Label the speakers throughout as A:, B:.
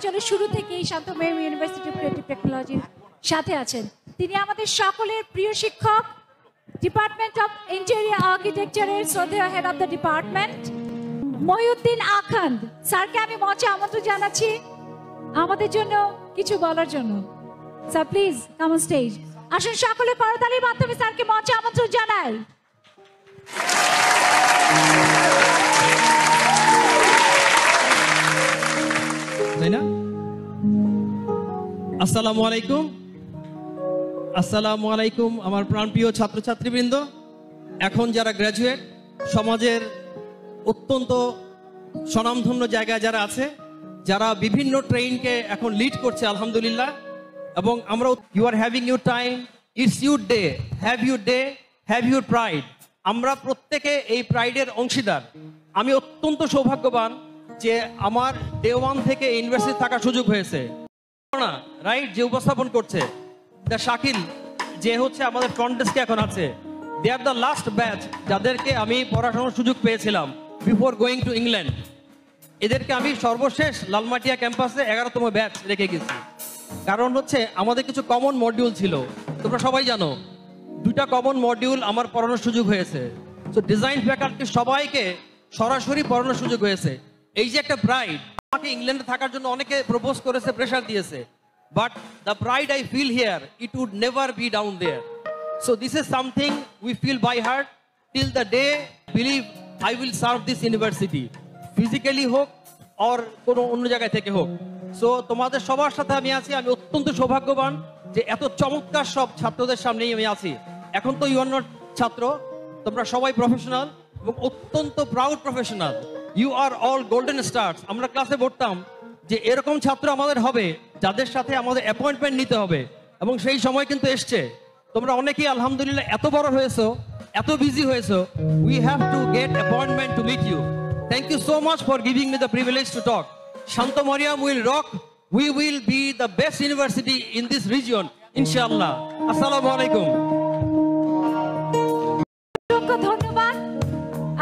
A: চলে শুরু থেকেই শান্ত মেম ইউনিভার্সিটি অফ ক্রিয়েটিভ টেকনোলজির সাথে আছেন। তিনি আমাদের সকলের প্রিয় শিক্ষক, ডিপার্টমেন্ট অফ ইন্টেরিয়র আর্কিটেকচারের শ্রদ্ধেয় head of the department Mohiuddin Akhand স্যারকে আমি মঞ্চে আমন্ত্রণ জানাচ্ছি আমাদের জন্য কিছু বলার জন্য। Sir please come on stage. আসুন সকলে করতালির মাধ্যমে স্যারকে মঞ্চে আমন্ত্রণ জানাই।
B: আসসালামু আলাইকুম। আসসালামু আলাইকুম আমার প্রাণপ্রিয় ছাত্রছাত্রীবৃন্দ, এখন যারা গ্র্যাজুয়েট, সমাজের অত্যন্ত স্বনামধন্য জায়গায় যারা আছে, যারা বিভিন্ন ট্রেনকে এখন লিড করছে আলহামদুলিল্লাহ, এবং আমরা you are having your time, it's your day, have your day, have your pride. আমরা প্রত্যেকে এই প্রাইডের অংশীদার। আমি অত্যন্ত সৌভাগ্যবান যে আমার ডে ওয়ান থেকে ইউনিভার্সিটি থাকার সুযোগ হয়েছে। রাইট, যে উপস্থাপন করছে দ্য শাকিল, যে হচ্ছে আমাদের ফ্রন্ট ডেস্কে এখন আছে, দে আর দ্য লাস্ট ব্যাচ যাদেরকে আমি পড়াশোনার সুযোগ পেয়েছিলাম বিফোর গোয়িং টু ইংল্যান্ড। এদেরকে আমি সর্বশেষ লালমাটিয়া ক্যাম্পাসে 11তম ব্যাচ রেখে গেছি। কারণ হচ্ছে আমাদের কিছু কমন মডিউল ছিল, তোমরা সবাই জানো, 2টা কমন মডিউল আমার পড়ানোর সুযোগ হয়েছে। তো ডিজাইন ফ্যাকাল্টি সবাইকে সরাসরি পড়ানোর সুযোগ হয়েছে। এই যে একটা প্রাইড, আমাকে ইংল্যান্ডে থাকার জন্য অনেকে প্রপোজ করেছে, প্রেশার দিয়েছে, but the pride I feel here, it would never be down there. So this is something we feel by heart till the day believe I will serve this university, physically হোক আর কোনো অন্য জায়গায় থেকে হোক। So তোমাদের সবার সাথে আমি আছি। আমি অত্যন্ত সৌভাগ্যবান যে এত চমৎকার সব ছাত্রদের সামনেই আমি আছি। এখন তো ইউ আর নট ছাত্র, তোমরা সবাই প্রফেশনাল এবং অত্যন্ত proud professional. You are all golden stars. আমরা ক্লাসে পড়তাম যে এরকম ছাত্র আমাদের হবে যাদের সাথে আমাদের অ্যাপয়েন্টমেন্ট নিতে হবে, এবং সেই সময় কিন্তু এসছে। তোমরা অনেকেই আলহামদুলিল্লাহ এত বড় হয়েছো, এত বিজি হয়েছো, we have to get appointment to meet you. Thank you so much for giving me the privilege to talk. Shanto Mariam will rock, we will be the best university in this region ইনশাআল্লাহ। আসসালামু আলাইকুম।
A: ধন্যবাদ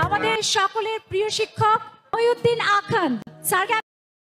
A: আমাদের সকলের প্রিয় শিক্ষক মহিউদ্দিন আখান্দ স্যারকে।